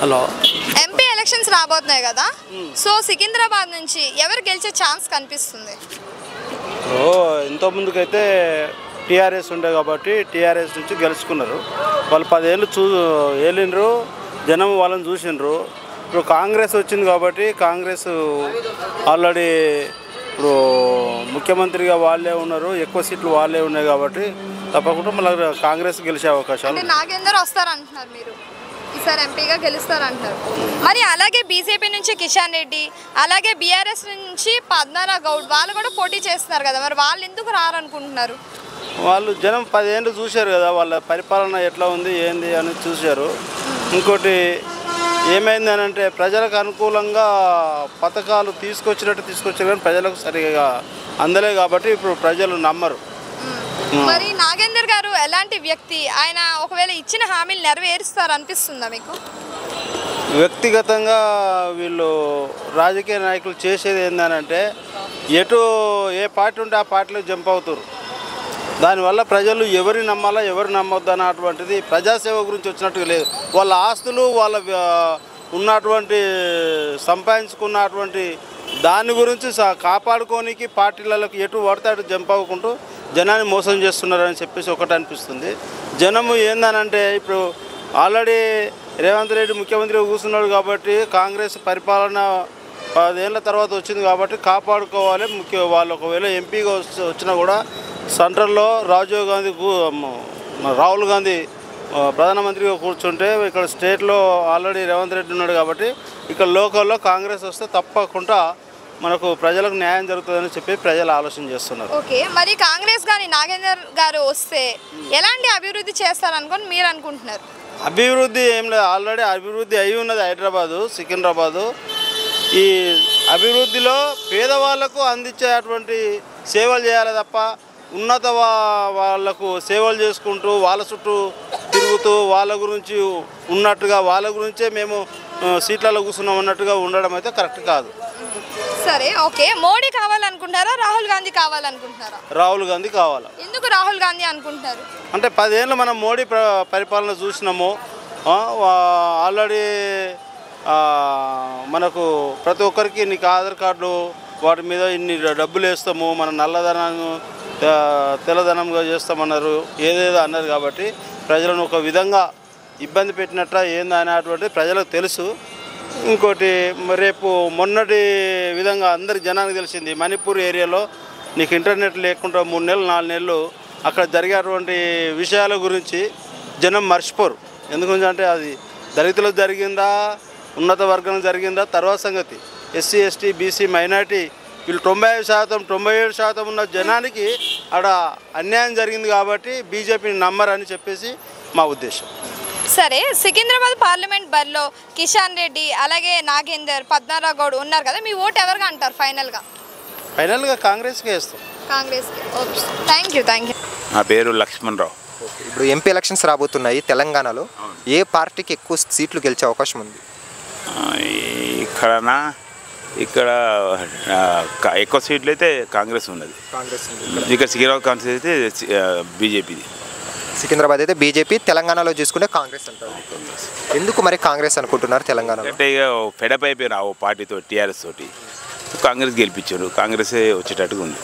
Hello. MP elections రాబోతున్నాయి కదా, so Secunderabad నుంచి ఎవరు గెలిచే ఛాన్స్ కనిపిస్తుంది? ఇంత ముందుకైతే టీఆర్ఎస్ ఉండే కాబట్టి టీఆర్ఎస్ నుంచి గెలుచుకున్నారు. వాళ్ళు 10 ఏళ్ళు ఏలిండ్రు, జనం వాళ్ళని చూసిండ్రు. ఇప్పుడు కాంగ్రెస్ వచ్చింది కాబట్టి కాంగ్రెస్ ఆల్రెడీ ఇప్పుడు ముఖ్యమంత్రిగా వాళ్ళే ఉన్నారు, ఎక్కువ సీట్లు వాళ్ళే ఉన్నాయి కాబట్టి తప్పకుండా మళ్ళీ కాంగ్రెస్ గెలిచే అవకాశాలు. నాగేందర్ వస్తారంటున్నారు, మీరు ఈసారి ఎంపీగా గెలుస్తారంటారు. మరి అలాగే బీజేపీ నుంచి కిషన్ రెడ్డి, అలాగే బీఆర్ఎస్ నుంచి పద్మనాభ గౌడ్ వాళ్ళు కూడా పోటీ చేస్తున్నారు కదా, మరి వాళ్ళు ఎందుకు రారనుకుంటున్నారు? వాళ్ళు జనం 10 ఏళ్ళు చూశారు కదా, వాళ్ళ పరిపాలన ఎట్లా ఉంది ఏంది అని చూశారు. ఇంకోటి ఏమైంది అని అంటే ప్రజలకు అనుకూలంగా పథకాలు తీసుకొచ్చారు కానీ ప్రజలకు సరిగా అందలే కాబట్టి ఇప్పుడు ప్రజలు నమ్మరు. మరి నాగేందర్ గారు ఎలాంటి వ్యక్తి? ఆయన ఒకవేళ ఇచ్చిన హామీలు నెరవేరుస్తారు అనిపిస్తుందా మీకు? వ్యక్తిగతంగా వీళ్ళు రాజకీయ నాయకులు చేసేది ఏంటంటే ఏ పార్టీ ఉంటే ఆ పార్టీలో జంప్ అవుతారు. దానివల్ల ప్రజలు ఎవరిని నమ్మాలా ఎవరు నమ్మొద్దు అన్నటువంటిది ప్రజాసేవ గురించి వచ్చినట్టుగా లేదు. వాళ్ళ ఆస్తులు వాళ్ళ ఉన్నటువంటి సంపాదించుకున్నటువంటి దాని గురించి కాపాడుకోనికి పార్టీలకు ఎటు పడితే అటు జంప్ అవ్వకుంటూ జనాన్ని మోసం చేస్తున్నారని చెప్పేసి ఒకటి అనిపిస్తుంది. జనము ఏందనంటే ఇప్పుడు ఆల్రెడీ రేవంత్ రెడ్డి ముఖ్యమంత్రిగా కూర్చున్నాడు కాబట్టి కాంగ్రెస్ పరిపాలన 10 ఏళ్ళ తర్వాత వచ్చింది కాబట్టి కాపాడుకోవాలి. వాళ్ళు ఒకవేళ ఎంపీగా వచ్చినా కూడా సెంట్రల్లో రాహుల్ గాంధీ ప్రధానమంత్రిగా కూర్చుంటే ఇక్కడ స్టేట్లో ఆల్రెడీ రేవంత్ రెడ్డి ఉన్నాడు కాబట్టి ఇక్కడ లోకల్లో కాంగ్రెస్ వస్తే తప్పకుండా మనకు ప్రజలకు న్యాయం జరుగుతుందని చెప్పి ప్రజలు ఆలోచన చేస్తున్నారు. ఓకే, మరి కాంగ్రెస్ కానీ నాగేందర్ గారు వస్తే ఎలాంటి అభివృద్ధి చేస్తారనుకొని మీరు అనుకుంటున్నారు? అభివృద్ధి ఏం లేదు, ఆల్రెడీ అభివృద్ధి అయి ఉన్నది హైదరాబాదు, సికింద్రాబాదు. ఈ అభివృద్ధిలో పేదవాళ్లకు అందించేటువంటి సేవలు చేయాలి తప్ప ఉన్నత వాళ్లకు సేవలు చేసుకుంటూ వాళ్ళ చుట్టూ తిరుగుతూ వాళ్ళ గురించి ఉన్నట్టుగా వాళ్ళ గురించే మేము సీట్లలో కూర్చున్నాం అన్నట్టుగా ఉండడం అయితే కరెక్ట్ కాదు. సరే, ఓకే, మోడీ కావాలనుకుంటారా రాహుల్ గాంధీ కావాలనుకుంటున్నారా? రాహుల్ గాంధీ కావాలి. ఎందుకు రాహుల్ గాంధీ అనుకుంటారు? అంటే 10 ఏళ్ళు మనం మోడీ పరిపాలన చూసినాము. ఆల్రెడీ మనకు ప్రతి ఒక్కరికి నీకు ఆధార్ కార్డు వాటి మీద ఇన్ని డబ్బులు వేస్తాము, మన నల్లధనాన్ని తెల్లధనంగా చేస్తామన్నారు, ఏదేదో అన్నారు కాబట్టి ప్రజలను ఒక విధంగా ఇబ్బంది పెట్టినట్ట ఏంది అనేటువంటి ప్రజలకు తెలుసు. ఇంకోటి రేపు మొన్నటి విధంగా అందరి జనానికి తెలిసింది, మణిపూర్ ఏరియాలో నీకు ఇంటర్నెట్ లేకుండా 3 నెలలు 4 నెలలు అక్కడ జరిగేటువంటి విషయాల గురించి జనం మర్చిపోరు. ఎందుకంటే అది దళితులకు జరిగిందా ఉన్నత వర్గం జరిగిందా తర్వాత సంగతి. ఎస్సీ ఎస్టీ బీసీ మైనార్టీ వీళ్ళు 95% 97% ఉన్న జనానికి అక్కడ అన్యాయం జరిగింది కాబట్టి బీజేపీని నమ్మరని చెప్పేసి మా ఉద్దేశం. సరే, సికింద్రాబాద్ పార్లమెంట్ బరిలో కిషన్ రెడ్డి అలాగే నాగేందర్ పద్మనాభ గౌడ్ ఉన్నారు కదా, మీ ఓటు ఎవరుగా అంటారు ఫైనల్గా? కాంగ్రెస్కే వేస్తాం. కాంగ్రెస్కి. Okay, thank you. నా పేరు లక్ష్మణరావు. ఇప్పుడు ఎంపీ ఎలక్షన్స్ రాబోతున్నాయి తెలంగాణలో, ఏ పార్టీకి ఎక్కువ సీట్లు గెలిచే అవకాశం ఉంది? ఇక్కడ ఎక్కువ సీట్లు అయితే కాంగ్రెస్ ఉన్నది. ఇక్కడ సికింద్రాబాద్ కాన్స్టిట్యూన్సీ అయితే బీజేపీది. సికింద్రాబాద్ అయితే బీజేపీ, తెలంగాణలో చూసుకుంటే కాంగ్రెస్ అంటారు. ఎందుకు మరి కాంగ్రెస్ అనుకుంటున్నారు తెలంగాణలో? అంటే ఇక ఫెడప్ అయిపోయిన ఓ పార్టీతో టీఆర్ఎస్ తోటి కాంగ్రెస్ గెలిపించారు, కాంగ్రెస్ వచ్చేటట్టుగా ఉంది.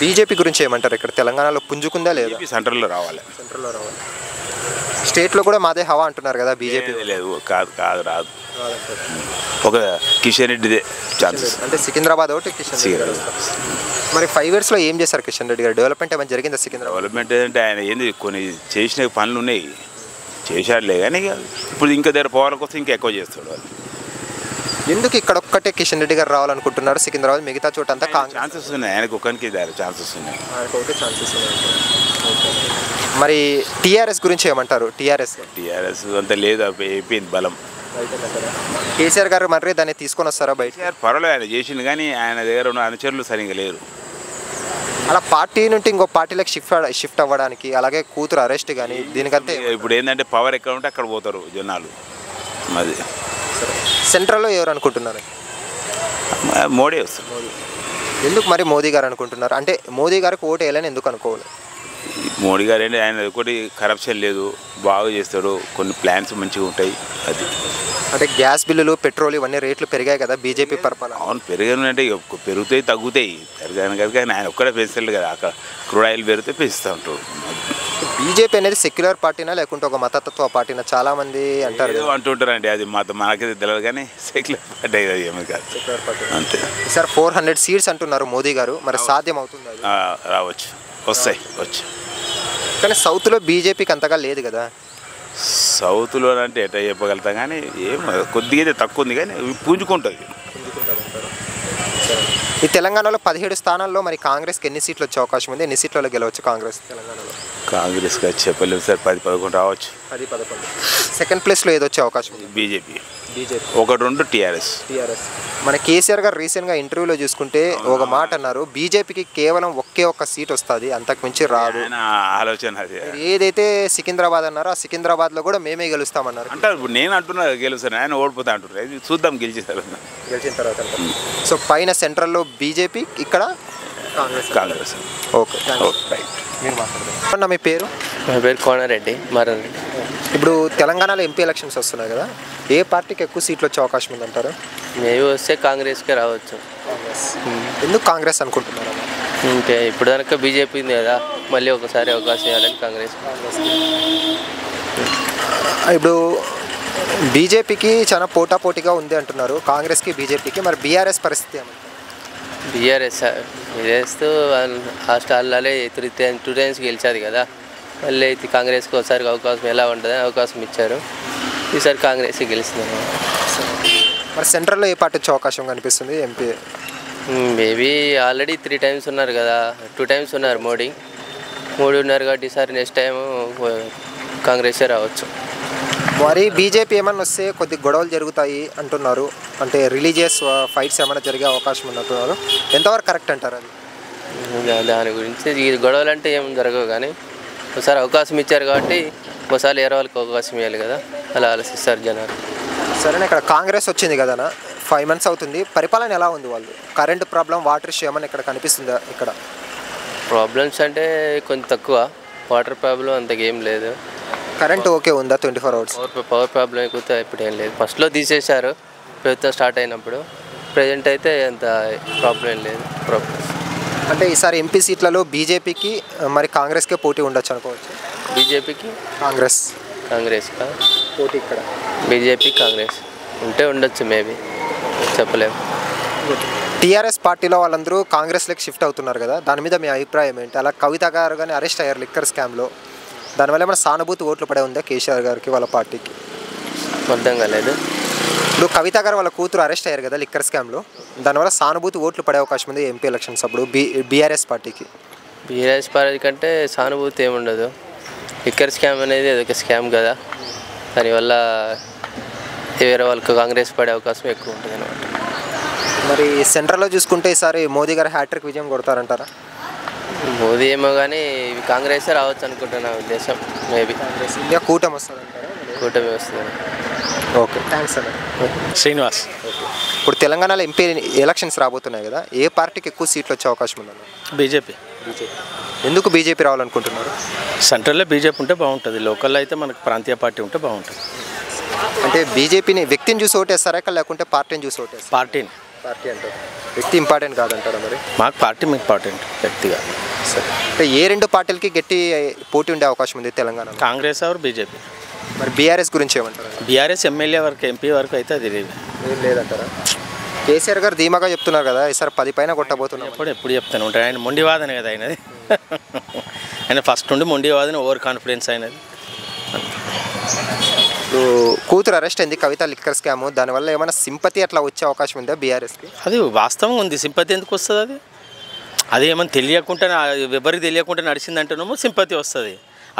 బీజేపీ గురించి ఏమంటారు? ఇక్కడ తెలంగాణలో పుంజుకుందా లేదా? సెంట్రల్లో రావాలి. స్టేట్లో కూడా మాదే హవా అంటున్నారు కదా బీజేపీ. లేదు, రాదు. ఒక కిషన్ రెడ్డిదే ఛాన్సెస్. అంటే సికింద్రాబాద్ ఒకటి కిషన్ రెడ్డి. మరి 5 yearsలో ఏం చేశారు కిషన్ రెడ్డి గారు? డెవలప్మెంట్ ఏమైనా జరిగిందా సికింద్రాబాద్? డెవలప్మెంట్ అంటే ఆయన ఏంది కొన్ని చేసిన పనులు ఉన్నాయి, చేశాడులే కానీ ఇప్పుడు ఇంకా దగ్గర పోవాల కోసం ఇంకా ఎక్కువ చేస్తాడు వాళ్ళు. ఎందుకు ఇక్కడ ఒక్కటే కిషన్ రెడ్డి గారు రావాలనుకుంటున్నారు సికింద్రాబాద్, మిగతా చోట అంతా ఛాన్సెస్ ఉన్నాయి, ఆయనకు ఒక్కరికి ఛాన్సెస్ ఉన్నాయి. మరి టీఆర్ఎస్ గురించి ఏమంటారు? టీఆర్ఎస్ అంత లేదు, అయిపోయింది బలం. కేసీఆర్ గారు మరి దాన్ని తీసుకొని వస్తారా బయట? పర్వాలేదు, ఆయన చేసిండు కానీ ఆయన దగ్గర ఉన్న అనుచరులు సరిగ్గా లేరు. అలా పార్టీ నుండి ఇంకో పార్టీలకు షిఫ్ట్ అవ్వడానికి, అలాగే కూతురు అరెస్ట్ కానీ దీనికంతే ఇప్పుడు ఏంటంటే పవర్ ఎక్కడ ఉంటే అక్కడ పోతారు జనాలు. అది సెంట్రల్లో ఎవరు అనుకుంటున్నారు? మోడీ వస్తారు. ఎందుకు మరి మోదీ గారు అనుకుంటున్నారు? అంటే మోదీ గారికి ఓటు వేయాలని ఎందుకు అనుకోవాలి? మోడీ గారు ఏంటి, ఆయన ఒకటి కరప్షన్ లేదు, బాగా చేస్తాడు, కొన్ని ప్లాన్స్ మంచిగా ఉంటాయి. అది అంటే గ్యాస్ బిల్లులు పెట్రోల్ ఇవన్నీ రేట్లు పెరిగాయి కదా బీజేపీ పరిపాలన. అవును పెరిగానంటే పెరుగుతాయి తగ్గుతాయి, పెరిగాను కనుక ఆయన ఒక్కడే పెంచలేదు కదా, అక్కడ క్రూడ్ ఆయిల్ పెరిగితే పెంచుతూ ఉంటాడు. బీజేపీ అనేది సెక్యులర్ పార్టీనా లేకుంటే ఒక మతతత్వ పార్టీనా చాలా మంది అంటారు ఏదో అంటుంటారండి, అది మనకైతే తెలియదు కానీ సెక్యులర్ పార్టీ అది ఏమి కాదు, సెక్యులర్ పార్టీ. అంతే. సార్ 400 సీట్స్ అంటున్నారు మోదీ గారు, మరి సాధ్యం అవుతుంది అది? రావచ్చు, వస్తాయి వచ్చు. కానీ సౌత్లో బీజేపీకి అంతగా లేదు కదా. సౌత్లో అంటే ఎట్లా చెప్పగలుగుతాం కానీ ఏం కొద్దిగా అయితే తక్కువ ఉంది కానీ పుంజుకుంటుంది. ఈ తెలంగాణలో 17 స్థానాల్లో మరి కాంగ్రెస్కి ఎన్ని సీట్లు వచ్చే అవకాశం ఉంది? ఎన్ని సీట్లలో గెలవచ్చు కాంగ్రెస్ తెలంగాణలో? కాంగ్రెస్గా చెప్పలేము సార్, 10-11 రావచ్చు. 10-11. సెకండ్ ప్లేస్లో ఏది వచ్చే అవకాశం ఉంది? బీజేపీ. 1-2 టీఆర్ఎస్. మన కేసీఆర్ గారు రీసెంట్గా ఇంటర్వ్యూలో చూసుకుంటే ఒక మాట అన్నారు, బీజేపీకి కేవలం ఒక్క సీట్ వస్తుంది, అంతకు మించి రాదు. ఆలోచన అది. ఏదైతే సికింద్రాబాద్ అన్నారో ఆ సికింద్రాబాద్లో కూడా మేమే గెలుస్తామన్నారు. అంటారు, ఇప్పుడు నేను అంటున్నా గెలుస్తాను, ఆయన ఓడిపోతా అంటున్నారు, చూద్దాం గెలిచేసారు గెలిచిన తర్వాత. సో పైన సెంట్రల్లో బీజేపీ, ఇక్కడ కాంగ్రెస్. Okay right. మీరు మాట్లాడతారు. మీ పేరు? నా పేరు కోనారెడ్డి మరన్ రెడ్డి. ఇప్పుడు తెలంగాణలో ఎంపీ ఎలక్షన్స్ వస్తున్నాయి కదా, ఏ పార్టీకి ఎక్కువ సీట్లు వచ్చే అవకాశం ఉందంటారు? మేవి వస్తే కాంగ్రెస్కే రావచ్చు. ఎందుకు కాంగ్రెస్ అనుకుంటున్నారు? ఇంకా ఇప్పుడు దాకా బీజేపీ ఉంది కదా, మళ్ళీ ఒకసారి అవకాశం ఇవ్వాలని కాంగ్రెస్. ఇప్పుడు బీజేపీకి చాలా పోటాపోటీగా ఉంది అంటున్నారు, కాంగ్రెస్కి బీజేపీకి. మరి బీఆర్ఎస్ పరిస్థితి ఏమంటారు? బీఆర్ఎస్ ఆ స్టాల్లో 2 టైమ్స్ గెలిచాది కదా, మళ్ళీ అయితే కాంగ్రెస్కి ఒకసారి అవకాశం ఎలా ఉంటుందని అవకాశం ఇచ్చారు, ఈసారి కాంగ్రెస్ గెలుస్తున్నారు. మరి సెంట్రల్లో ఏ పార్టీ వచ్చే అవకాశం కనిపిస్తుంది ఎంపీ? మేబీ ఆల్రెడీ 3 టైమ్స్ ఉన్నారు కదా, 2 టైమ్స్ ఉన్నారు మోడీ ఉన్నారు కాబట్టి ఈసారి నెక్స్ట్ టైం కాంగ్రెసే రావచ్చు. మరి బీజేపీ ఏమన్నా వస్తే కొద్ది గొడవలు జరుగుతాయి అంటున్నారు, అంటే రిలీజియస్ ఫైట్స్ ఏమైనా జరిగే అవకాశం ఉన్నట్టున్నారు, ఎంతవరకు కరెక్ట్ అంటారు అది? దాని గురించి ఈ గొడవలు అంటే ఏం జరగవు కానీ ఒకసారి అవకాశం ఇచ్చారు కాబట్టి ఒకసారి వేరే వాళ్ళకి అవకాశం ఇవ్వాలి కదా, అలా ఆలోచిస్తారు జనాలు. సరేనా, ఇక్కడ కాంగ్రెస్ వచ్చింది కదా, 5 months అవుతుంది, పరిపాలన ఎలా ఉంది? వాళ్ళు కరెంట్ ప్రాబ్లం, వాటర్ ఇష్యూ ఏమైనా ఇక్కడ కనిపిస్తుందా? ఇక్కడ ప్రాబ్లమ్స్ అంటే కొంచెం తక్కువ, వాటర్ ప్రాబ్లం అంతకేం లేదు. కరెంట్ ఓకే ఉందా 24 hours? పవర్ ప్రాబ్లం ఎక్కువ ఇప్పుడు ఏం లేదు, ఫస్ట్లో తీసేశారు ప్రభుత్వం స్టార్ట్ అయినప్పుడు, ప్రజెంట్ అయితే అంత ప్రాబ్లం ఏం లేదు. అంటే ఈసారి ఎంపీ సీట్లలో బీజేపీకి మరి కాంగ్రెస్కే పోటీ ఉండొచ్చు అనుకోవచ్చు. బీజేపీకి కాంగ్రెస్ పోటీ ఇక్కడ బీజేపీ కాంగ్రెస్ ఉంటే ఉండొచ్చు, మేబీ చెప్పలేము. టీఆర్ఎస్ పార్టీలో వాళ్ళందరూ కాంగ్రెస్లోకి షిఫ్ట్ అవుతున్నారు కదా, దాని మీద మీ అభిప్రాయం ఏంటి? అలా కవిత గారు కానీ అరెస్ట్ అయ్యారు లిక్కర్ స్కామ్లో, దానివల్ల ఏమైనా సానుభూతి ఓట్లు పడే ఉందా కేసీఆర్ గారికి వాళ్ళ పార్టీకి? అర్థం కాలేదు. ఇప్పుడు కవిత గారు వాళ్ళ కూతురు అరెస్ట్ అయ్యారు కదా లిక్కర్ స్కామ్లో, దానివల్ల సానుభూతి ఓట్లు పడే అవకాశం ఉంది ఎంపీ ఎలక్షన్స్ అప్పుడు బీఆర్ఎస్ పార్టీకి. బీఆర్ఎస్ పార్టీ కంటే సానుభూతి ఏముండదు, లిక్కర్ స్కామ్ అనేది అదొక స్కామ్ కదా, దానివల్ల వేరే వాళ్ళకి కాంగ్రెస్ పడే అవకాశం ఎక్కువ ఉంటుంది అనమాట. మరి సెంట్రల్లో చూసుకుంటే ఈసారి మోదీ గారు హ్యాట్రిక్ విజయం కొడతారంటారా? మోదీ ఏమో కానీ కాంగ్రెసే రావచ్చు అనుకుంటున్నా ఉద్దేశం, మేబీ. ఇండియా కూటమి వస్తుందంటారా? కూటమి వస్తుంది. ఓకే థ్యాంక్స్ అండి. శ్రీనివాస్. ఇప్పుడు తెలంగాణలో ఎంపీ ఎలక్షన్స్ రాబోతున్నాయి కదా, ఏ పార్టీకి ఎక్కువ సీట్లు వచ్చే అవకాశం ఉందండి? బీజేపీ. ఎందుకు బీజేపీ రావాలనుకుంటున్నారు? సెంట్రల్లో బీజేపీ ఉంటే బాగుంటుంది, లోకల్లో అయితే మనకు ప్రాంతీయ పార్టీ ఉంటే బాగుంటుంది. అంటే బీజేపీని వ్యక్తిని చూసి ఓటేస్తారా లేకుంటే పార్టీని చూసి ఓటేస్తారా? పార్టీ అంటారు, వ్యక్తి ఇంపార్టెంట్ కాదంటారా? మరి మాకు పార్టీ ఇంపార్టెంట్, వ్యక్తిగా. సరే, అంటే ఏ 2 పార్టీలకి గట్టి పోటీ ఉండే అవకాశం ఉంది తెలంగాణ? Congress or BJP. మరి బీఆర్ఎస్ గురించి ఏమంటారు? బీఆర్ఎస్ ఎమ్మెల్యే వరకు, ఎంపీ వరకు అయితే అది ఏం లేదంటారా? కేసీఆర్ గారు ధీమాగా చెప్తున్నారు కదా, ఈసారి 10 పైన కొట్టబోతున్నారు. ఎప్పుడు చెప్తాను ఉంటాడు, ఆయన మొండి వాదన కదా ఆయనది. ఆయన ఫస్ట్ నుండి మొండి వాదన, ఓవర్ కాన్ఫిడెన్స్ అయినది. ఇప్పుడు కూతురు అరెస్ట్ అయింది కవిత లిక్కర్ స్కామ్, దానివల్ల ఏమైనా సింపతి అట్లా వచ్చే అవకాశం ఉందా బీఆర్ఎస్కి? అది వాస్తవం ఉంది, సింపతి ఎందుకు వస్తుంది? అది ఏమైనా తెలియకుండా, ఎవరికి తెలియకుండా నడిచిందంటేనేమో సింపతి వస్తుంది,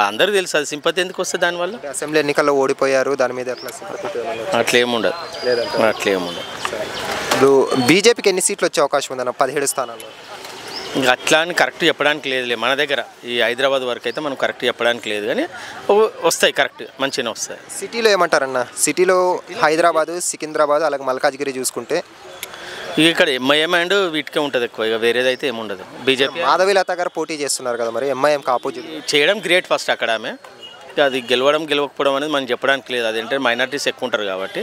అందరికీ తెలుసు, అది సింపతి ఎందుకు వస్తుంది దానివల్ల? అసెంబ్లీ ఎన్నికల్లో ఓడిపోయారు, దాని మీద ఎట్లా సింపతి? అట్లేముండదు, అట్లేముండదు. ఇప్పుడు బీజేపీకి ఎన్ని సీట్లు వచ్చే అవకాశం ఉందన్న 17 స్థానాల్లో? ఇంకా అట్లా అని కరెక్ట్ చెప్పడానికి లేదులే, మన దగ్గర ఈ హైదరాబాద్ వరకు అయితే మనం కరెక్ట్ చెప్పడానికి లేదు, కానీ వస్తాయి, కరెక్ట్ మంచిగానే వస్తాయి. సిటీలో ఏమంటారన్న? సిటీలో హైదరాబాదు, సికింద్రాబాద్, అలాగే మల్కాజ్గిరి చూసుకుంటే ఇక్కడ ఎంఐఎం అండ్ వీటికే ఉంటుంది ఎక్కువ, ఇక వేరేదైతే ఏముండదు. బీజేపీ మాధవి లత గారు పోటీ చేస్తున్నారు కదా, మరి ఎంఐఎంకి ఆపోజిట్ చేయడం గ్రేట్ ఫస్ట్ అక్కడ ఆమె, అది గెలవకపోవడం అనేది మనం చెప్పడానికి లేదు. అదేంటే మైనారిటీస్ ఎక్కువ ఉంటారు కాబట్టి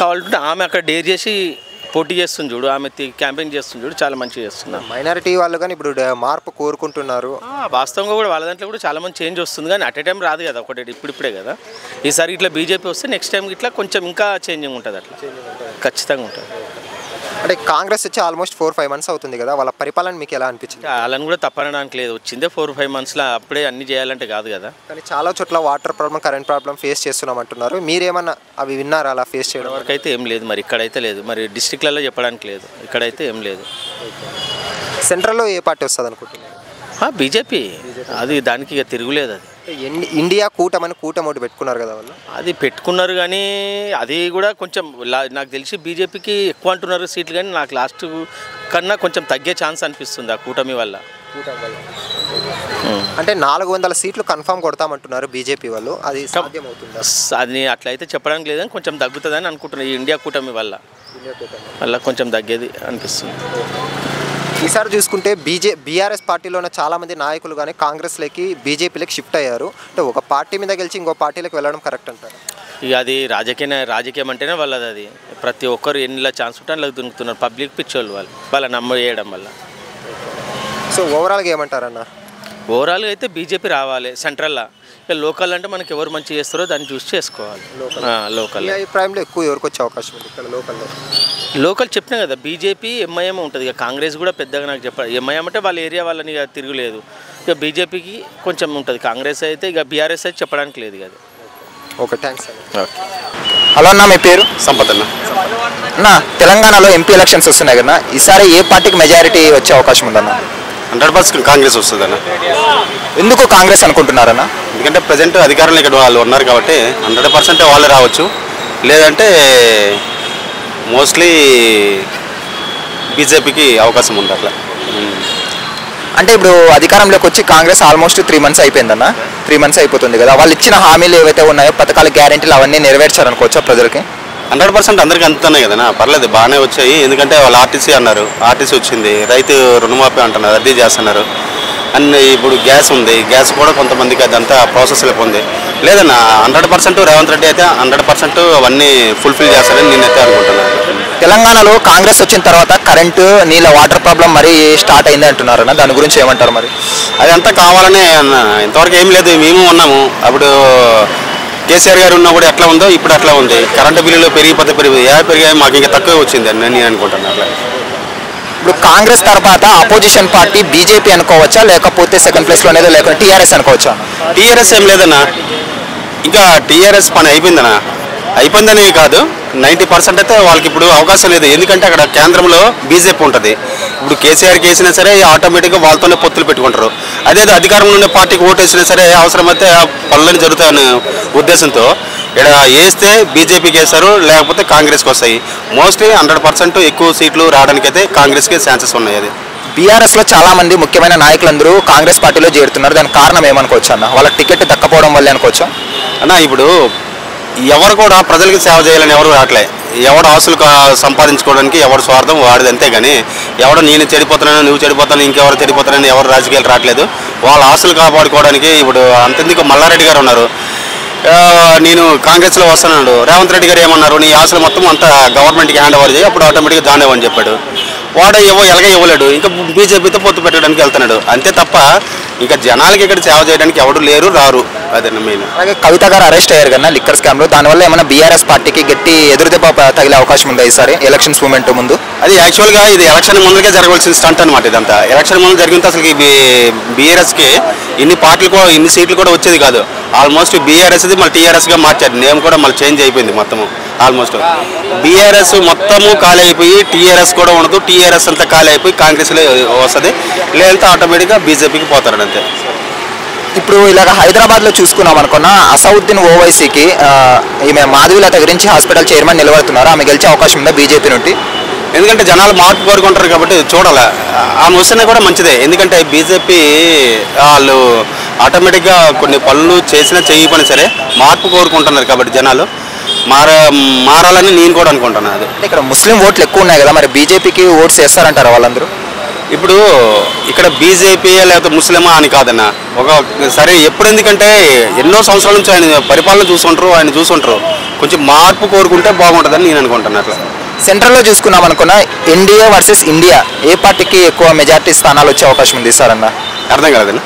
కావాలంటే ఆమె అక్కడ డేర్ చేసి పోటీ చేస్తుంది చూడు, ఆమె క్యాంపెయిన్ చేస్తుంది చూడు, చాలా మంచిగా చేస్తుంది. మైనారిటీ వాళ్ళు కానీ ఇప్పుడు మార్పు కోరుకుంటున్నారు. వాస్తవంగా కూడా వాళ్ళ దాంట్లో కూడా చాలా మంది చేంజ్ వస్తుంది, కానీ అట్ ఏ టైం రాదు కదా, ఒకటి ఇప్పుడిప్పుడే కదా. ఈసారి ఇట్లా బీజేపీ వస్తే నెక్స్ట్ టైం ఇట్లా కొంచెం ఇంకా చేంజింగ్ ఉంటుంది, అట్లా ఖచ్చితంగా ఉంటుంది. అంటే కాంగ్రెస్ వచ్చి ఆల్మోస్ట్ 4-5 months అవుతుంది కదా, వాళ్ళ పరిపాలన మీకు ఎలా అనిపించింది? వాళ్ళని కూడా తప్పనడానికి లేదు, వచ్చిందే 4-5 monthsలో, అప్పుడే అన్ని చేయాలంటే కాదు కదా. కానీ చాలా చోట్ల water problem, current problem face చేస్తున్నాం అంటున్నారు. మీరేమన్నా అవి విన్నారా అలా ఫేస్ చేయడం? వరకు అయితే ఏం లేదు, మరి ఇక్కడైతే లేదు, మరి డిస్ట్రిక్ట్లలో చెప్పడానికి లేదు, ఇక్కడైతే ఏం లేదు. సెంట్రల్లో ఏ పార్టీ వస్తుంది అనుకుంటున్నారు? బీజేపీ, అది దానికి ఇక తిరుగులేదు. అది ఇండియా కూటమి ఒకటి పెట్టుకున్నారు కదా వాళ్ళు, అది పెట్టుకున్నారు, కానీ అది కూడా కొంచెం నాకు తెలిసి బీజేపీకి ఎక్కువ అంటున్నారు సీట్లు, కానీ నాకు లాస్ట్ కన్నా కొంచెం తగ్గే ఛాన్స్ అనిపిస్తుంది ఆ కూటమి వల్ల. అంటే 400 సీట్లు కన్ఫర్మ్ కొడతామంటున్నారు బీజేపీ వాళ్ళు, అది సాధ్యమవుతుందా? అది అట్లయితే చెప్పడానికి లేదని కొంచెం తగ్గుతుందని అనుకుంటున్నాను, ఈ ఇండియా కూటమి వల్ల కొంచెం తగ్గేది అనిపిస్తుంది. ఈసారి చూసుకుంటే బీఆర్ఎస్ పార్టీలోనే చాలామంది నాయకులు కానీ కాంగ్రెస్లోకి బీజేపీలోకి షిఫ్ట్ అయ్యారు. అంటే ఒక పార్టీ మీద గెలిచి ఇంకో పార్టీలోకి వెళ్ళడం కరెక్ట్ అంటారు? ఇక అది రాజకీయం అంటేనే వాళ్ళది, అది ప్రతి ఒక్కరు ఎన్నిలా ఛాన్స్ ఉంటే అందులో దునుకుతున్నారు, పబ్లిక్ పిచ్చోళ్ళు వాళ్ళ నమ్మేయడం వల్ల. సో ఓవరాల్గా ఏమంటారన్న? ఓవరాల్గా అయితే బీజేపీ రావాలి సెంట్రల్లో. ఇక లోకల్ అంటే మనకి ఎవరు మంచి చేస్తారో దాన్ని చూసి చేసుకోవాలి. లోకల్ అభిప్రాయంలో ఎక్కువ ఎవరికి వచ్చే అవకాశం ఉంది ఇక్కడ లోకల్లో? లోకల్ చెప్పినా కదా, బీజేపీ ఎంఐఎం ఉంటుంది, ఇక కాంగ్రెస్ కూడా పెద్దగా నాకు చెప్పాలి. ఎంఐఎం అంటే వాళ్ళ ఏరియా వాళ్ళని ఇక తిరుగులేదు, ఇక బీజేపీకి కొంచెం ఉంటుంది. కాంగ్రెస్ అయితే ఇక బీఆర్ఎస్ అయితే చెప్పడానికి లేదు కదా. Okay, thanks. ఓకే. హలో అన్న, మీ పేరు? సంపత్ అన్న. అన్న, తెలంగాణలో ఎంపీ ఎలక్షన్స్ వస్తున్నాయి కదా, ఈసారి ఏ పార్టీకి మెజారిటీ వచ్చే అవకాశం ఉందన్న? 100% కాంగ్రెస్ వస్తుంది అన్న. ఎందుకు కాంగ్రెస్ అనుకుంటున్నారన్న? ఎందుకంటే ప్రజెంట్ అధికారంలో ఇక్కడ వాళ్ళు ఉన్నారు కాబట్టి 100% వాళ్ళే రావచ్చు, లేదంటే మోస్ట్లీ బీజేపీకి అవకాశం ఉంది అట్లా. అంటే ఇప్పుడు అధికారంలోకి వచ్చి కాంగ్రెస్ ఆల్మోస్ట్ 3 months అయిపోయిందన్న, 3 months అయిపోతుంది కదా, వాళ్ళు ఇచ్చిన హామీలు ఏవైతే ఉన్నాయో పథకాలు, గ్యారెంటీలు అవన్నీ నెరవేర్చారనుకోవచ్చా ప్రజలకి? 100% అందరికీ అందుతున్నాయి కదన్నా, పర్లేదు బాగానే వచ్చాయి. ఎందుకంటే వాళ్ళు ఆర్టీసీ అన్నారు, ఆర్టీసీ వచ్చింది, రైతు రుణమాఫీ అంటున్నారు, రద్దీ చేస్తున్నారు. అన్ని ఇప్పుడు గ్యాస్ ఉంది, గ్యాస్ కూడా కొంతమందికి అదంతా ప్రాసెస్లో ఉంది. లేదన్నా 100% రేవంత్ రెడ్డి అయితే 100% అవన్నీ ఫుల్ఫిల్ చేస్తారని నేనైతే అనుకుంటున్నాను. తెలంగాణలో కాంగ్రెస్ వచ్చిన తర్వాత కరెంటు, నీళ్ళ, వాటర్ ప్రాబ్లం మరీ స్టార్ట్ అయింది అంటున్నారన్న, దాని గురించి ఏమంటారు మరి? అదంతా కావాలనే అన్న, ఇంతవరకు ఏం లేదు, మేము ఉన్నాము. అప్పుడు కేసీఆర్ గారు ఉన్నా కూడా ఎట్లా ఉందో ఇప్పుడు అట్లా ఉంది. కరెంటు బిల్లులు పెరిగాయి, మాకు ఇంకా తక్కువ వచ్చింది అని నేను అనుకుంటున్నాను. అట్లా ఇప్పుడు కాంగ్రెస్ తర్వాత అపోజిషన్ పార్టీ బీజేపీ అనుకోవచ్చా, లేకపోతే సెకండ్ ప్లేస్లో అనేది లేకపోతే టీఆర్ఎస్ అనుకోవచ్చా? టీఆర్ఎస్ ఏం లేదన్నా, ఇంకా టీఆర్ఎస్ పని అయిపోయిందన్నా. అయిపోయిందని కాదు, 90% అయితే వాళ్ళకి ఇప్పుడు అవకాశం లేదు. ఎందుకంటే అక్కడ కేంద్రంలో బీజేపీ ఉంటుంది. ఇప్పుడు కేసీఆర్కి వేసినా సరే ఆటోమేటిక్గా వాళ్ళతోనే పొత్తులు పెట్టుకుంటారు. అదే అధికారంలో ఉండే పార్టీకి ఓటు వేసినా సరే అవసరమైతే పనులని జరుగుతాయనే ఉద్దేశంతో ఇక్కడ వేస్తే బీజేపీకి వేస్తారు, లేకపోతే కాంగ్రెస్కి వస్తాయి. మోస్ట్లీ 100% ఎక్కువ సీట్లు రావడానికైతే కాంగ్రెస్కి ఛాన్సెస్ ఉన్నాయి. అది బీఆర్ఎస్లో చాలా మంది ముఖ్యమైన నాయకులందరూ కాంగ్రెస్ పార్టీలో చేరుతున్నారు, దానికి కారణం ఏమనుకోవచ్చు అన్న? వాళ్ళ టికెట్ దక్కపోవడం వల్లే అనుకోవచ్చు అన్న. ఇప్పుడు ఎవరు కూడా ప్రజలకు సేవ చేయాలని ఎవరు రావట్లే. ఎవడు ఆస్తులు సంపాదించుకోవడానికి ఎవరు స్వార్థం వాడిది, అంతే. కానీ ఎవడు నేను చెడిపోతున్నాను, నువ్వు చెడిపోతాను, ఇంకెవరు చెడిపోతానని ఎవరు రాజకీయాలు రావట్లేదు. వాళ్ళ ఆస్తులు కాపాడుకోవడానికి ఇప్పుడు అంతెందుకు మల్లారెడ్డి గారు ఉన్నారు, నేను కాంగ్రెస్లో వస్తున్నాడు. రేవంత్ రెడ్డి గారు ఏమన్నారు, నీ ఆస్తులు మొత్తం అంతా గవర్నమెంట్కి హ్యాండ్ ఓవర్ చేయి, అప్పుడు ఆటోమేటిక్గా జాయిన్ అవ్వని చెప్పాడు. వాడు ఎలాగ ఇవ్వలేడు, ఇంకా బీజేపీతో పొత్తు పెట్టడానికి వెళ్తున్నాడు, అంతే తప్ప ఇంకా జనాలకి ఇక్కడ సేవ చేయడానికి ఎవరు లేరు, రారు. అదే మెయిన్. అలాగే కవిత గారు అరెస్ట్ అయ్యారు కదా లిక్కర్ స్కామ్లో, దానివల్ల ఏమైనా బీఆర్ఎస్ పార్టీకి గట్టి ఎదురుదెబ్బ తగిలే అవకాశం ఉందా ఈసారి ఎలక్షన్స్ మూమెంట్ ముందు? అది యాక్చువల్గా ఇది ఎలక్షన్ ముందుకే జరగవలసిన స్టంట్ అనమాట. ఇదంతా ఎలక్షన్ ముందు జరిగితే అసలు బీఆర్ఎస్కి ఇన్ని సీట్లు కూడా వచ్చేది కాదు. ఆల్మోస్ట్ బీఆర్ఎస్ది మళ్ళీ టీఆర్ఎస్గా మార్చారు, నేమ్ కూడా మళ్ళీ చేంజ్ అయిపోయింది మొత్తము. ఆల్మోస్ట్ బీఆర్ఎస్ మొత్తము ఖాళీ అయిపోయి టీఆర్ఎస్ కూడా ఉండదు, టీఆర్ఎస్ అంతా ఖాళీ అయిపోయి కాంగ్రెస్లో వస్తుంది, లేదంటే ఆటోమేటిక్గా బీజేపీకి పోతారు అంతే. ఇప్పుడు ఇలాగ హైదరాబాద్లో చూసుకున్నాం అనుకున్నా, అసౌద్దీన్ ఓవైసీకి ఈమె మాధవీలత గురించి హాస్పిటల్ చైర్మన్ నిలబడుతున్నారు, ఆమె గెలిచే అవకాశం ఉందా బీజేపీ నుండి? ఎందుకంటే జనాలు మార్పు కోరుకుంటారు కాబట్టి చూడాలి. ఆమె వస్తేనే కూడా మంచిదే, ఎందుకంటే బీజేపీ వాళ్ళు ఆటోమేటిక్గా కొన్ని పనులు చేసినా చేయకపోయినా సరే మార్పు కోరుకుంటున్నారు కాబట్టి జనాలు మారాలని నేను కూడా అనుకుంటున్నాను. అది ఇక్కడ ముస్లిం ఓట్లు ఎక్కువ ఉన్నాయి కదా, మరి బీజేపీకి ఓట్స్ వేస్తారంటారా వాళ్ళందరూ? ఇప్పుడు ఇక్కడ బీజేపీ లేకపోతే ముస్లిమా అని కాదన్న సరే ఎప్పుడు ఎందుకంటే ఎన్నో సంవత్సరాల నుంచి ఆయన పరిపాలన చూసుంటారు కొంచెం మార్పు కోరుకుంటే బాగుంటుందని నేను అనుకుంటున్నాను. అట్లా సెంట్రల్లో చూసుకున్నాం అనుకున్నా ఎన్డీఏ వర్సెస్ ఇండియా ఏ పార్టీకి ఎక్కువ మెజార్టీ స్థానాలు వచ్చే అవకాశం ఉంది సార్ అన్న? అర్థం కాలేదన్న.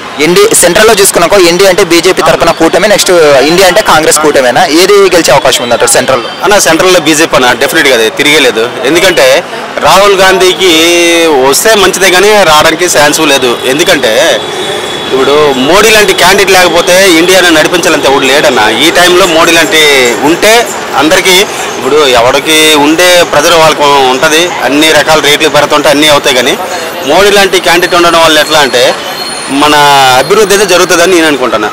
సెంట్రల్లో చూసుకున్నాకో ఎన్డీ అంటే బీజేపీ తరఫున కూటమి, నెక్స్ట్ ఇండియా అంటే కాంగ్రెస్ కూటమేనా, ఏది గెలిచే అవకాశం ఉంది అక్కడ సెంట్రల్లో? అన్న సెంట్రల్లో బీజేపీ అన్న డెఫినెట్గా అది తిరిగేలేదు. ఎందుకంటే రాహుల్ గాంధీకి వస్తే మంచిదే కానీ రావడానికి ఛాన్స్ లేదు. ఎందుకంటే ఇప్పుడు మోడీ లాంటి క్యాండిడేట్ లేకపోతే ఇండియాని నడిపించాలంటే ఎవడు లేడన్న. ఈ టైంలో మోడీ లాంటి ఉంటే అందరికీ ఇప్పుడు ఎవరికి ఉండే ప్రజలు వాళ్ళకు ఉంటుంది, అన్ని రకాల రేట్లు పెడుతుంటే అన్నీ అవుతాయి. కానీ మోడీ లాంటి క్యాండిడేట్ ఉండడం వల్ల ఎట్లా అంటే మన అభివృద్ధి అయితే జరుగుతుందని నేను అనుకుంటున్నా.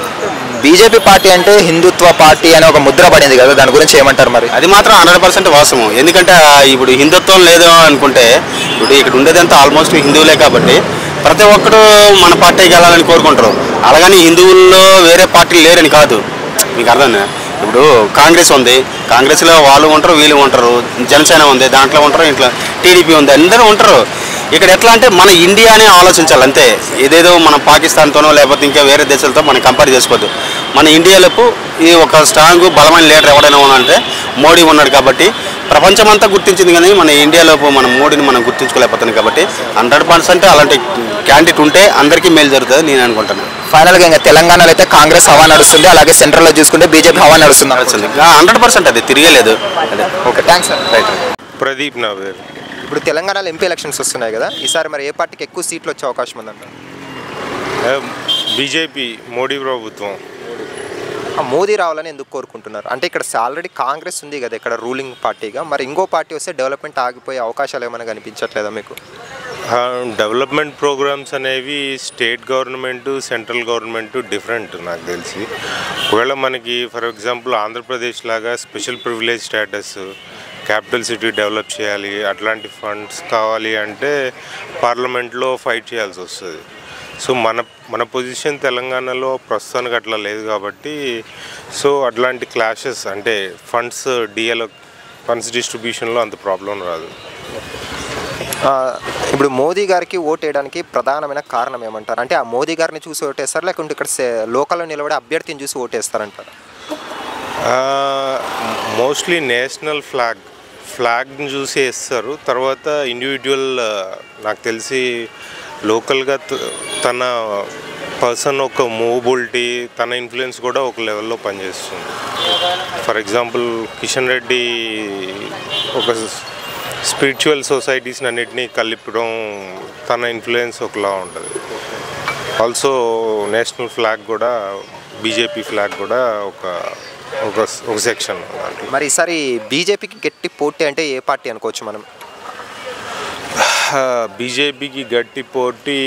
బీజేపీ పార్టీ అంటే హిందుత్వ పార్టీ అని ఒక ముద్ర పడింది కదా, దాని గురించి ఏమంటారు మరి? అది మాత్రం 100% వాస్తవం. ఎందుకంటే ఇప్పుడు హిందుత్వం లేదు అనుకుంటే ఇప్పుడు ఇక్కడ ఉండేదంతా ఆల్మోస్ట్ హిందువులే కాబట్టి ప్రతి ఒక్కరు మన పార్టీకి వెళ్ళాలని కోరుకుంటారు. అలాగని హిందువుల్లో వేరే పార్టీలు లేరని కాదు, మీకు అర్థం. ఇప్పుడు కాంగ్రెస్ ఉంది, కాంగ్రెస్లో వాళ్ళు ఉంటారు వీళ్ళు ఉంటారు, జనసేన ఉంది దాంట్లో ఉంటారు, ఇంట్లో టీడీపీ ఉంది, అందరూ ఉంటారు. ఇక్కడ ఎట్లా అంటే మన ఇండియానే ఆలోచించాలి అంతే. ఏదేదో మన పాకిస్తాన్తోనో లేకపోతే ఇంకా వేరే దేశాలతో మనం కంపేర్ చేసుకోవద్దు. మన ఇండియాలోపు ఈ ఒక స్ట్రాంగ్ బలమైన లీడర్ ఎవడైనా ఉన్నాడంటే మోడీ ఉన్నాడు. కాబట్టి ప్రపంచమంతా గుర్తించింది కానీ మన ఇండియాలోపు మన మోడీని మనం గుర్తించుకోలేకపోతున్నాం. కాబట్టి 100% అలాంటి క్యాండిడేట్ ఉంటే అందరికీ మేలు జరుగుతుంది నేను అనుకుంటున్నాను. ఫైనల్గా ఇంకా తెలంగాణలో అయితే కాంగ్రెస్ హవా నడుస్తుంది, అలాగే సెంట్రల్లో చూసుకుంటే బీజేపీ హవా నడుస్తుంది. 100% అది తిరిగేలేదు. Okay, thanks sir. Right. Pradeep నా పేరు. ఇప్పుడు తెలంగాణలో ఎంపీ ఎలక్షన్స్ వస్తున్నాయి కదా, ఈసారి మరి ఏ పార్టీకి ఎక్కువ సీట్లు వచ్చే అవకాశం ఉందంట? బీజేపీ, మోడీ ప్రభుత్వం. మోదీ రావాలని ఎందుకు కోరుకుంటున్నారు అంటే ఇక్కడ ఆల్రెడీ కాంగ్రెస్ ఉంది కదా ఇక్కడ రూలింగ్ పార్టీగా, మరి ఇంకో పార్టీ వస్తే డెవలప్మెంట్ ఆగిపోయే అవకాశాలు ఏమైనా కనిపించట్లేదా మీకు? డెవలప్మెంట్ ప్రోగ్రామ్స్ అనేవి state government central government different నాకు తెలిసి. ఒకవేళ మనకి ఫర్ ఎగ్జాంపుల్ ఆంధ్రప్రదేశ్ లాగా special privilege status, capital city develop చేయాలి, అట్లాంటి ఫండ్స్ కావాలి అంటే పార్లమెంట్లో ఫైట్ చేయాల్సి వస్తుంది. సో మన పొజిషన్ తెలంగాణలో ప్రస్తుతానికి అట్లా లేదు కాబట్టి సో అట్లాంటి క్లాషెస్ అంటే ఫండ్స్ డిస్ట్రిబ్యూషన్లో అంత ప్రాబ్లం రాదు. ఇప్పుడు మోదీ గారికి ఓటు వేయడానికి ప్రధానమైన కారణం ఏమంటారు? అంటే ఆ మోదీ గారిని చూసి ఓటేస్తారు లేకుంటే ఇక్కడ లోకల్లో నిలబడే అభ్యర్థిని చూసి ఓటేస్తారంటారు? మోస్ట్లీ నేషనల్ ఫ్లాగ్ని చూసి వేస్తారు. తర్వాత ఇండివిజువల్ నాకు తెలిసి లోకల్గా తన పర్సన్ ఒక మూవబిలిటీ, తన ఇన్ఫ్లుయెన్స్ కూడా ఒక లెవెల్లో పనిచేస్తుంది. ఫర్ ఎగ్జాంపుల్ కిషన్ రెడ్డి ఒక స్పిరిచువల్ సొసైటీస్ని అన్నిటినీ కలిపడం, తన ఇన్ఫ్లుయెన్స్ ఒకలా ఉంటుంది. ఆల్సో నేషనల్ ఫ్లాగ్ కూడా, బీజేపీ ఫ్లాగ్ కూడా ఒక సెక్షన్. మరి ఈసారి బీజేపీకి గట్టి పోటీ అంటే ఏ పార్టీ అనుకోవచ్చు మనం? బీజేపీకి గట్టి పోటీ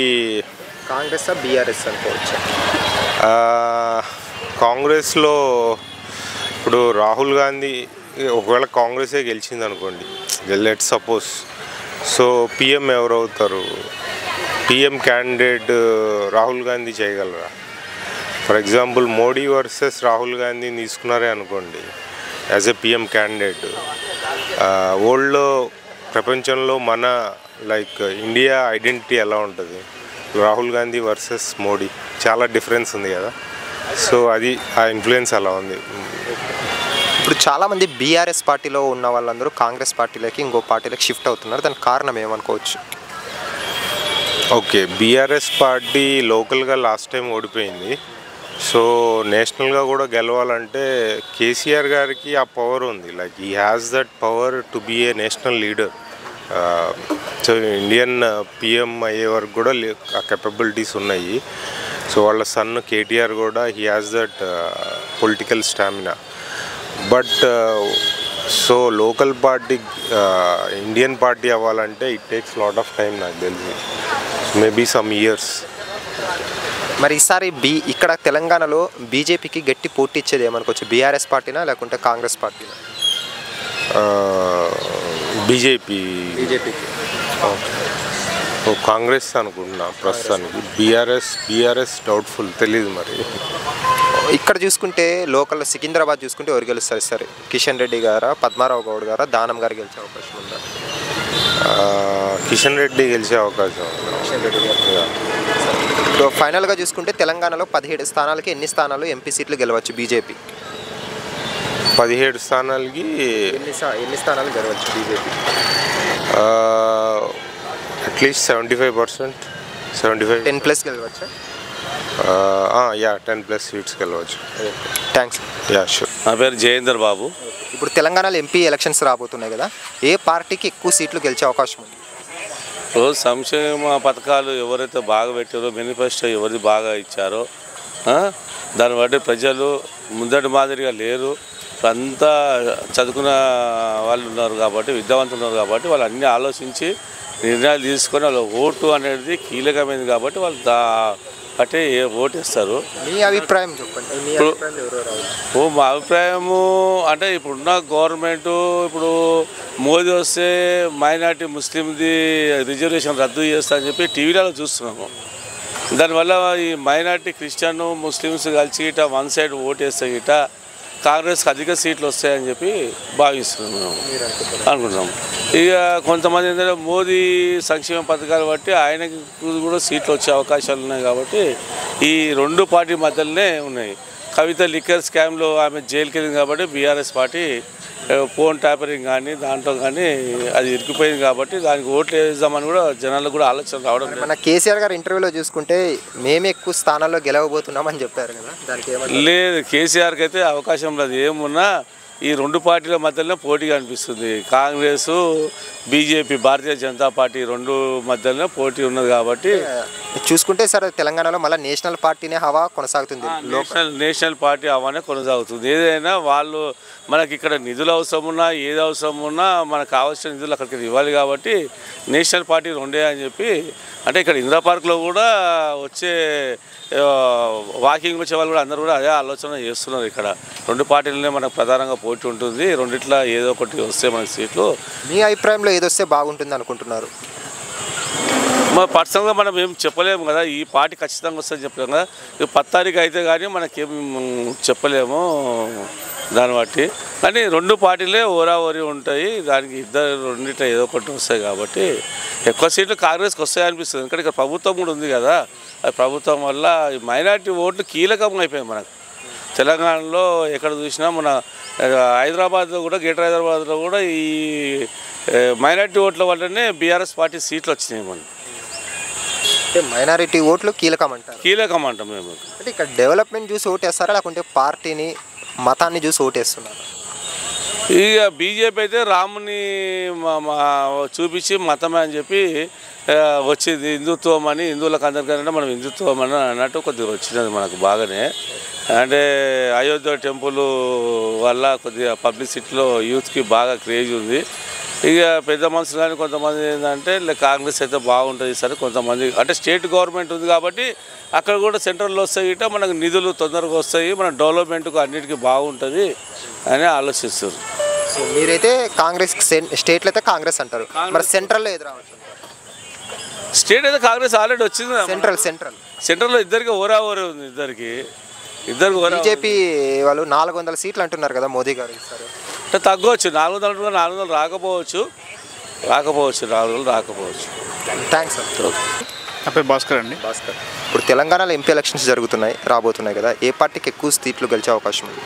కాంగ్రెస్, బీఆర్ఎస్ అనుకోవచ్చు. కాంగ్రెస్లో ఇప్పుడు రాహుల్ గాంధీ ఒకవేళ కాంగ్రెసే గెలిచింది అనుకోండి, లెట్స్ సపోజ్, సో పిఎం ఎవరు అవుతారు? పిఎం క్యాండిడేట్ రాహుల్ గాంధీ చేయగలరా? For example Modi versus Rahul గాంధీని తీసుకున్నారే అనుకోండి యాజ్ ఎ పిఎం క్యాండిడేట్, వరల్డ్లో ప్రపంచంలో మన లైక్ ఇండియా ఐడెంటిటీ ఎలా ఉంటుంది? రాహుల్ గాంధీ వర్సెస్ మోడీ చాలా డిఫరెన్స్ ఉంది కదా. సో అది ఆ ఇన్ఫ్లుయెన్స్ అలా ఉంది. ఇప్పుడు చాలామంది బీఆర్ఎస్ పార్టీలో ఉన్న వాళ్ళందరూ కాంగ్రెస్ పార్టీలోకి ఇంకో పార్టీలోకి షిఫ్ట్ అవుతున్నారు, దానికి కారణం ఏమనుకోవచ్చు? ఓకే, బీఆర్ఎస్ పార్టీ లోకల్గా లాస్ట్ టైం ఓడిపోయింది. సో నేషనల్గా కూడా గెలవాలంటే కేసీఆర్ గారికి ఆ పవర్ ఉంది, like he has that power to be a national leader. So Indian PM అయ్యే వరకు కూడా ఆ కెపబిలిటీస్ ఉన్నాయి. సో వాళ్ళ సన్ కేటీఆర్ కూడా he has that political stamina. But so local party Indian party అవ్వాలంటే it takes lot of time నాకు తెలిసి, మేబీ సమ్ ఇయర్స్. మరి ఈసారి ఇక్కడ తెలంగాణలో బీజేపీకి గట్టి పోటీ ఇచ్చేది ఏమనుకోవచ్చు? బీఆర్ఎస్ పార్టీనా లేకుంటే కాంగ్రెస్ పార్టీనా? బీజేపీకి కాంగ్రెస్ అనుకుంటున్నా ప్రస్తుతానికి. బీఆర్ఎస్ డౌట్ఫుల్, తెలీదు మరి. ఇక్కడ చూసుకుంటే లోకల్ సికింద్రాబాద్ చూసుకుంటే ఎవరు గెలుస్తారు సార్? కిషన్ రెడ్డి గారా, పద్మారావు గౌడ్ గారా, దానం గారు గెలిచే అవకాశం ఉందా? కిషన్ రెడ్డి గెలిచే అవకాశం ఉంది. కిషన్ రెడ్డి గారు. ఇప్పుడు ఫైనల్గా చూసుకుంటే తెలంగాణలో 17 స్థానాలకి ఎన్ని స్థానాలు ఎంపీ సీట్లు గెలవచ్చు బీజేపీ? 17 స్థానాలకి ఎన్ని స్థానాలు గెలవచ్చు బీజేపీ? అట్లీస్ట్ 75%, 75. 10+ గెలవచ్చా? 10+ సీట్స్ గెలవచ్చు. థ్యాంక్స్. షూర్. నా పేరు జయేందర్ బాబు. ఇప్పుడు తెలంగాణలో ఎంపీ ఎలక్షన్స్ రాబోతున్నాయి కదా, ఏ పార్టీకి ఎక్కువ సీట్లు గెలిచే అవకాశం ఉంది? రోజు సంక్షేమ పథకాలు ఎవరైతే బాగా పెట్టారో, మేనిఫెస్టో ఎవరిది బాగా ఇచ్చారో దాన్ని బట్టి ప్రజలు ముందటి మాదిరిగా లేరు. అంతా చదువుకున్న వాళ్ళు ఉన్నారు కాబట్టి, విద్యావంతులు ఉన్నారు కాబట్టి వాళ్ళు అన్నీ ఆలోచించి నిర్ణయాలు తీసుకొని వాళ్ళ ఓటు అనేది కీలకమైనది కాబట్టి వాళ్ళు బట్టి ఓటేస్తారు. మీ అభిప్రాయం చెప్పండి. మా అభిప్రాయము అంటే ఇప్పుడున్న గవర్నమెంటు ఇప్పుడు మోదీ వస్తే మైనార్టీ ముస్లింది రిజర్వేషన్ రద్దు చేస్తా అని చెప్పి టీవీలలో చూస్తున్నాము. దానివల్ల ఈ మైనార్టీ క్రిస్టియన్ ముస్లిమ్స్ కలిసి గిట్ట వన్ సైడ్ ఓటేస్తే గిట్ట కాంగ్రెస్కి అధిక సీట్లు వస్తాయని చెప్పి భావిస్తున్నాము, అనుకుంటున్నాము. ఇక కొంతమంది ఏంటంటే మోదీ సంక్షేమ పథకాలు బట్టి ఆయనకి కూడా సీట్లు వచ్చే అవకాశాలు ఉన్నాయి కాబట్టి ఈ రెండు పార్టీ మధ్యలోనే ఉన్నాయి. కవిత లిక్కర్ స్కామ్లో ఆమె జైలుకి వెళ్ళింది కాబట్టి బీఆర్ఎస్ పార్టీ ఫోన్ ట్యాపరింగ్ కానీ దాంట్లో కానీ అది ఇరికిపోయింది కాబట్టి దానికి ఓట్లు వేద్దామని కూడా జనాలకు కూడా ఆలోచన రావడం లేదు. మన కేసీఆర్ గారు ఇంటర్వ్యూలో చూసుకుంటే మేమే ఎక్కువ స్థానాల్లో గెలవబోతున్నామని చెప్పారు కదా, దానికి లేదు కేసీఆర్కి అయితే అవకాశం లేదు. ఏమున్నా ఈ రెండు పార్టీల మధ్యలో పోటీగా అనిపిస్తుంది. కాంగ్రెస్ బీజేపీ భారతీయ జనతా పార్టీ రెండు మధ్యలో పోటీ ఉన్నది కాబట్టి చూసుకుంటే సార్ తెలంగాణలో మళ్ళీ నేషనల్ పార్టీనే హవా కొనసాగుతుంది. నేషనల్ పార్టీ హవానే కొనసాగుతుంది. ఏదైనా వాళ్ళు మనకి ఇక్కడ నిధులు అవసరం ఉన్నా ఏది అవసరం ఉన్నా మనకు కావాల్సిన నిధులు అక్కడికి ఇవ్వాలి కాబట్టి నేషనల్ పార్టీ రెండే అని చెప్పి అంటే ఇక్కడ ఇందిరా పార్క్లో కూడా వచ్చే వాకింగ్ వచ్చే వాళ్ళు కూడా అందరూ కూడా అదే ఆలోచన చేస్తున్నారు. ఇక్కడ రెండు పార్టీలనే మనకు ప్రధానంగా పోటీ ఉంటుంది. రెండిట్లా ఏదో ఒకటి వస్తే మనకి సీట్లు. మీ అభిప్రాయంలో ఏదొస్తే బాగుంటుంది అనుకుంటున్నారు? మన పర్సనల్గా మనం ఏం చెప్పలేము కదా, ఈ పార్టీ ఖచ్చితంగా వస్తుందని చెప్పలేము కదా. 10 తారీఖు అయితే కానీ మనకేం చెప్పలేము దాన్ని బట్టి. కానీ రెండు పార్టీలే ఓరాఓరి ఉంటాయి. దానికి రెండిట్లో ఏదో ఒకటి వస్తాయి కాబట్టి ఎక్కువ సీట్లు కాంగ్రెస్కి వస్తాయి అనిపిస్తుంది. ఎందుకంటే ఇక్కడ ప్రభుత్వం కూడా ఉంది కదా, అది ప్రభుత్వం వల్ల మైనార్టీ ఓట్లు కీలకంగా అయిపోయాయి మనకు. తెలంగాణలో ఎక్కడ చూసినా మన హైదరాబాద్లో కూడా గ్రేటర్ హైదరాబాద్లో కూడా ఈ మైనార్టీ ఓట్ల వల్లనే బీఆర్ఎస్ పార్టీ సీట్లు వచ్చినాయి మనకి. మైనారిటీ ఓట్లు కీలకమంటారు? కీలకమంటాం మేము. అంటే ఇక్కడ డెవలప్మెంట్ చూసి ఓటేస్తారా లేకుంటే పార్టీని మతాన్ని చూసి ఓటేస్తున్నారు? ఇక బీజేపీ అయితే రాముని చూపించి మతమే అని చెప్పి వచ్చింది. హిందుత్వం అని హిందువులకు అందరికన్నా మనం హిందుత్వం అని అన్నట్టు కొద్దిగా వచ్చినది మనకు బాగానే. అంటే అయోధ్య టెంపుల్ వల్ల కొద్దిగా పబ్లిసిటీలో యూత్కి బాగా క్రేజ్ ఉంది. ఇక పెద్ద మనుషులు కానీ కొంతమంది ఏంటంటే కాంగ్రెస్ అయితే బాగుంటుంది సరే, కొంతమంది అంటే స్టేట్ గవర్నమెంట్ ఉంది కాబట్టి అక్కడ కూడా సెంట్రల్లో వస్తాయి గిట్ట మనకు నిధులు తొందరగా వస్తాయి, మన డెవలప్మెంట్కు అన్నిటికీ బాగుంటుంది అని ఆలోచిస్తారు. సో మీరైతే కాంగ్రెస్ స్టేట్లో అయితే కాంగ్రెస్ అంటారు, మరి సెంట్రల్లో ఏది రావచ్చు? స్టేట్ అయితే కాంగ్రెస్ ఆల్రెడీ వచ్చింది. సెంట్రల్లో ఇద్దరికి ఓరాఓరే ఉంది. ఇద్దరు బీజేపీ వాళ్ళు 400 సీట్లు అంటున్నారు కదా మోదీ గారు ఇస్తారు అంటే తగ్గవచ్చు. 400 రాకపోవచ్చు. 400 రాకపోవచ్చు. Thanks sir. నా పేరు భాస్కర్ అండి. భాస్కర్, ఇప్పుడు తెలంగాణలో ఎంపీ ఎలక్షన్స్ రాబోతున్నాయి కదా, ఏ పార్టీకి ఎక్కువ సీట్లు గెలిచే అవకాశం ఉంది?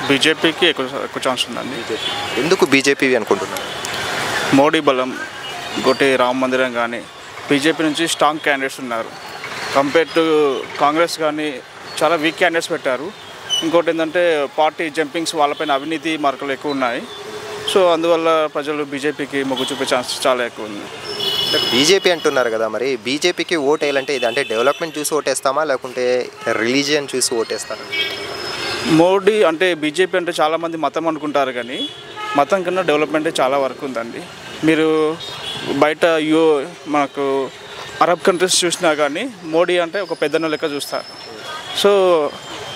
బీజేపీకి ఎక్కువ ఛాన్స్ ఉందండి. ఎందుకు బీజేపీ అనుకుంటున్నారు? మోడీ బలం, ఇంకోటి రామ మందిరం కానీ బీజేపీ నుంచి స్ట్రాంగ్ క్యాండిడేట్స్ ఉన్నారు. కంపేర్ టు కాంగ్రెస్ కానీ చాలా వీక్ క్యాండిడేట్స్ పెట్టారు. ఇంకోటి ఏంటంటే పార్టీ జంపింగ్స్, వాళ్ళపైన అవినీతి మార్కులు ఎక్కువ ఉన్నాయి. సో అందువల్ల ప్రజలు బీజేపీకి మొగ్గు చూపే ఛాన్స్ చాలా ఎక్కువ ఉంది. బీజేపీ అంటున్నారు కదా, మరి బీజేపీకి ఓటు వేయాలంటే ఇది అంటే డెవలప్మెంట్ చూసి ఓటేస్తామా లేకుంటే రిలీజియన్ చూసి ఓటేస్తారా? మోడీ అంటే బీజేపీ అంటే చాలామంది మతం అనుకుంటారు కానీ మతం కన్నా డెవలప్మెంటే చాలా వరకు ఉందండి. మీరు బయట మనకు అరబ్ కంట్రీస్ చూసినా కానీ మోడీ అంటే ఒక పెద్దన్న లెక్క చూస్తారు. సో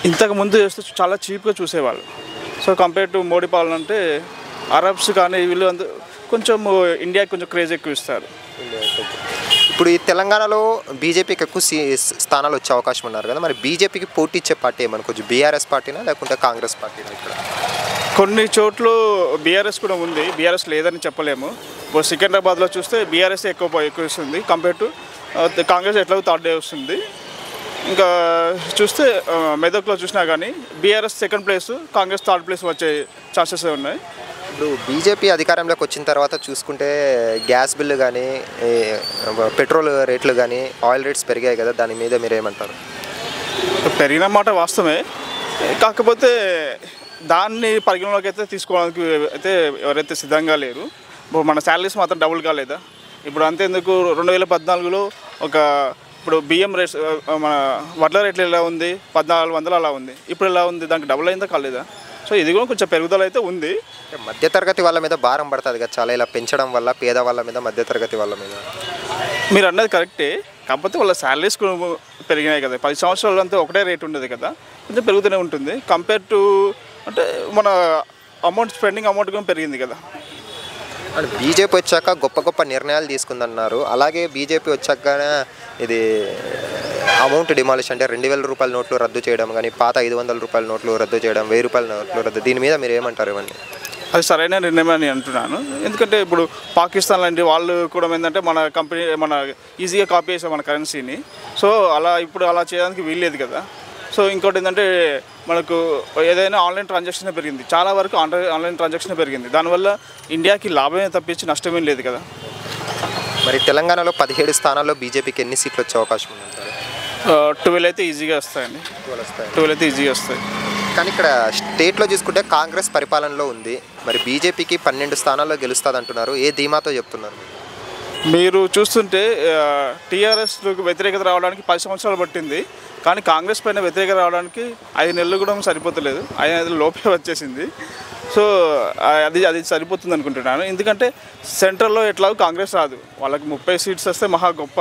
ఇంతకు ముందు చేస్తే చాలా చీప్గా చూసేవాళ్ళు. సో కంపేర్ టు మోడీ పాలన అంటే అరబ్స్ కానీ వీళ్ళు కొంచెం ఇండియాకి కొంచెం క్రేజ్ ఎక్కువ ఇస్తారు. ఇప్పుడు ఈ తెలంగాణలో బీజేపీకి ఎక్కువ స్థానాలు వచ్చే అవకాశం ఉన్నారు కదా, మరి బీజేపీకి పోటీ ఇచ్చే పార్టీ ఏమనుకోవచ్చు, బీఆర్ఎస్ పార్టీనా లేకుంటే కాంగ్రెస్ పార్టీనా? ఇక్కడ కొన్ని చోట్ల బీఆర్ఎస్ కూడా ఉంది, బీఆర్ఎస్ లేదని చెప్పలేము. ఇప్పుడు సికింద్రాబాద్లో చూస్తే బీఆర్ఎస్ ఎక్కువ వస్తుంది కంపేర్ టు కాంగ్రెస్ ఎట్లా థర్డ్ డే వస్తుంది. ఇంకా చూస్తే మెదక్లో చూసినా కానీ BRS second place, Congress third place వచ్చే ఛాన్సెస్ ఉన్నాయి. ఇప్పుడు బీజేపీ అధికారంలోకి వచ్చిన తర్వాత చూసుకుంటే గ్యాస్ బిల్లు కానీ, పెట్రోల్ రేట్లు కానీ, ఆయిల్ రేట్స్ పెరిగాయి కదా, దాని మీద మీరు ఏమంటారు? పెరిగిన మాట వాస్తవమే, కాకపోతే దాన్ని పరిగణలోకి అయితే తీసుకోవడానికి అయితే ఎవరైతే సిద్ధంగా లేరు. ఇప్పుడు మన శాలరీస్ మాత్రం డబుల్ కాలేదా? ఇప్పుడు అంతేందుకు 2014లో ఇప్పుడు బియ్యం రేట్స్, మన వడ్ల రేట్లు ఎలా ఉంది, 1400 అలా ఉంది. ఇప్పుడు ఎలా ఉంది, దానికి డబుల్ అయిందా కాలేదా? సో ఇది కూడా కొంచెం పెరుగుదల అయితే ఉంది. మధ్యతరగతి వాళ్ళ మీద భారం పడుతుంది కదా చాలా, ఇలా పెంచడం వల్ల పేద వాళ్ళ మీద, మధ్యతరగతి వాళ్ళ మీద. మీరు అన్నది కరెక్టే, కాకపోతే వాళ్ళ శాలరీస్ పెరిగినాయి కదా. 10 సంవత్సరాలు అంతా ఒకటే రేట్ ఉండదు కదా, కొంచెం పెరుగుతూనే ఉంటుంది. కంపేర్ టు అంటే మన స్పెండింగ్ అమౌంట్ కూడా పెరిగింది కదా. అండ్ బీజేపీ వచ్చాక గొప్ప గొప్ప నిర్ణయాలు తీసుకుందన్నారు. అలాగే బీజేపీ వచ్చాక ఇది అమౌంట్ డిమాలిష్ అంటే 2000 రూపాయల నోట్లు రద్దు చేయడం కానీ, పాత 500 రూపాయల నోట్లు రద్దు చేయడం, 1000 రూపాయల నోట్లు రద్దు, దీని మీద మీరు ఏమంటారు? ఇవన్నీ అది సరైన నిర్ణయం అని అంటున్నాను. ఎందుకంటే ఇప్పుడు పాకిస్తాన్ లాంటి వాళ్ళు కూడా ఏంటంటే మన ఈజీగా కాపీ చేసాం మన కరెన్సీని. సో ఇప్పుడు అలా చేయడానికి వీల్లేదు కదా. సో ఇంకోటి ఏంటంటే మనకు ఏదైనా ఆన్లైన్ ట్రాన్సాక్షన్ పెరిగింది, చాలా వరకు ఆన్లైన్ ట్రాన్సాక్షన్ పెరిగింది. దానివల్ల ఇండియాకి లాభమే తప్పించి నష్టమేం లేదు కదా. మరి తెలంగాణలో 17 స్థానాల్లో బీజేపీకి ఎన్ని సీట్లు వచ్చే అవకాశం ఉందంటారు? 12 అయితే ఈజీగా వస్తాయండి. 12 అయితే ఈజీగా వస్తాయి. కానీ ఇక్కడ స్టేట్లో చూసుకుంటే కాంగ్రెస్ పరిపాలనలో ఉంది, మరి బీజేపీకి 12 స్థానాల్లో గెలుస్తుంది అంటున్నారు. ఏ ధీమాతో చెప్తున్నారు? మీరు చూస్తుంటే టీఆర్ఎస్కు వ్యతిరేకత రావడానికి 10 సంవత్సరాలు పట్టింది, కానీ కాంగ్రెస్ పైన వ్యతిరేకత రావడానికి 5 నెలలు కూడా సరిపోతలేదు, 5 నెలల లోపే వచ్చేసింది. సో అది సరిపోతుంది అనుకుంటున్నాను. ఎందుకంటే సెంట్రల్లో ఎట్లాగో కాంగ్రెస్ రాదు, వాళ్ళకి 30 సీట్స్ వస్తే మహా గొప్ప.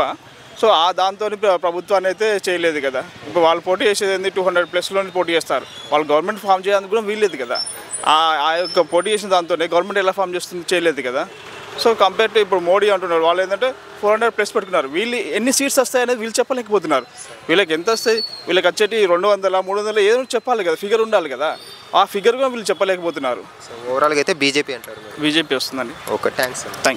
సో దాంతో ప్రభుత్వాన్ని అయితే చేయలేదు కదా. ఇప్పుడు వాళ్ళు పోటీ చేసేది ఏంది, 200+ పోటీ చేస్తారు. వాళ్ళు గవర్నమెంట్ ఫామ్ చేయడానికి కూడా వీల్లేదు కదా. ఆ యొక్క పోటీ చేసిన దాంతోనే గవర్నమెంట్ ఎలా ఫామ్ చేస్తుంది, చేయలేదు కదా. సో కంపేర్ టు ఇప్పుడు మోడీ అంటున్నారు, వాళ్ళు ఏంటంటే 400+ పెట్టుకున్నారు. వీళ్ళు ఎన్ని సీట్స్ వస్తాయి అనేది వీళ్ళు చెప్పలేకపోతున్నారు. వీళ్ళకి ఎంత వస్తాయి, వీళ్ళకి వచ్చేటి 200, 300 ఏదో చెప్పాలి కదా, ఫిగర్ ఉండాలి కదా. ఆ ఫిగర్ కూడా వీళ్ళు చెప్పలేకపోతున్నారు. ఓవరాల్గా అయితే బీజేపీ అంటారు? బీజేపీ వస్తుందండి. Okay, thanks.